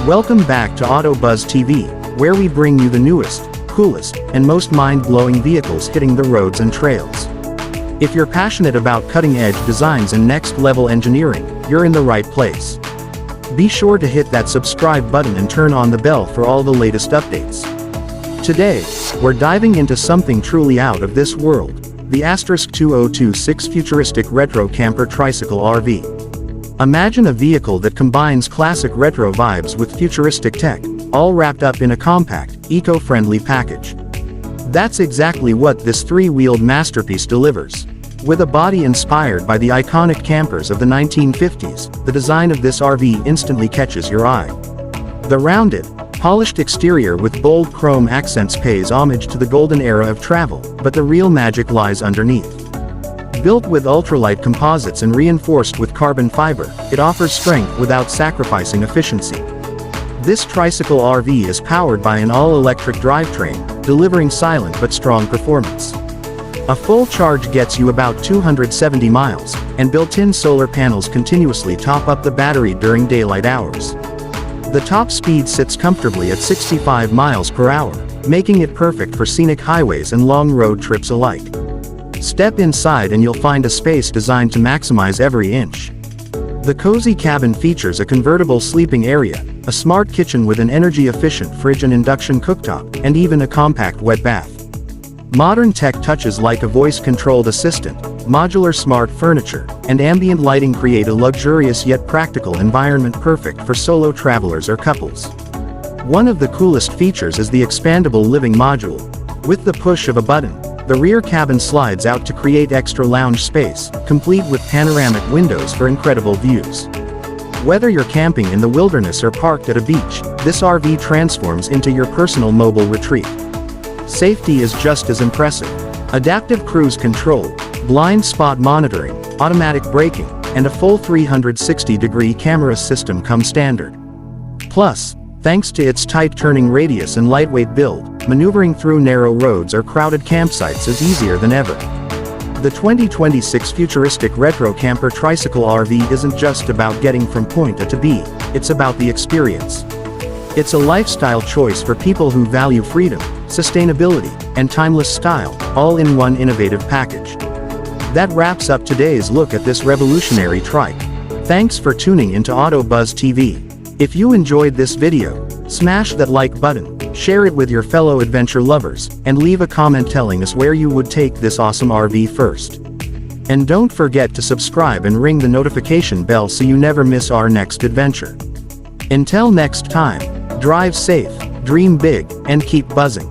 Welcome back to AutoBuzz TV, where we bring you the newest, coolest, and most mind-blowing vehicles hitting the roads and trails. If you're passionate about cutting-edge designs and next-level engineering, you're in the right place. Be sure to hit that subscribe button and turn on the bell for all the latest updates. Today, we're diving into something truly out of this world, the *2026 Futuristic Retro Camper Tricycle RV. Imagine a vehicle that combines classic retro vibes with futuristic tech, all wrapped up in a compact, eco-friendly package. That's exactly what this three-wheeled masterpiece delivers. With a body inspired by the iconic campers of the 1950s, the design of this RV instantly catches your eye. The rounded, polished exterior with bold chrome accents pays homage to the golden era of travel, but the real magic lies underneath. Built with ultralight composites and reinforced with carbon fiber, it offers strength without sacrificing efficiency. This tricycle RV is powered by an all-electric drivetrain, delivering silent but strong performance. A full charge gets you about 270 miles, and built-in solar panels continuously top up the battery during daylight hours. The top speed sits comfortably at 65 miles per hour, making it perfect for scenic highways and long road trips alike. Step inside and you'll find a space designed to maximize every inch. The cozy cabin features a convertible sleeping area, a smart kitchen with an energy-efficient fridge and induction cooktop, and even a compact wet bath. Modern tech touches like a voice-controlled assistant, modular smart furniture, and ambient lighting create a luxurious yet practical environment perfect for solo travelers or couples. One of the coolest features is the expandable living module. With the push of a button, the rear cabin slides out to create extra lounge space, complete with panoramic windows for incredible views. Whether you're camping in the wilderness or parked at a beach, this RV transforms into your personal mobile retreat. Safety is just as impressive. Adaptive cruise control, blind spot monitoring, automatic braking, and a full 360-degree camera system come standard. Plus, thanks to its tight turning radius and lightweight build, maneuvering through narrow roads or crowded campsites is easier than ever. The 2026 Futuristic Retro Camper Tricycle RV isn't just about getting from point A to B, it's about the experience. It's a lifestyle choice for people who value freedom, sustainability, and timeless style, all in one innovative package. That wraps up today's look at this revolutionary trike. Thanks for tuning into AutoBuzz TV. If you enjoyed this video, smash that like button, share it with your fellow adventure lovers, and leave a comment telling us where you would take this awesome RV first. And don't forget to subscribe and ring the notification bell so you never miss our next adventure. Until next time, drive safe, dream big, and keep buzzing.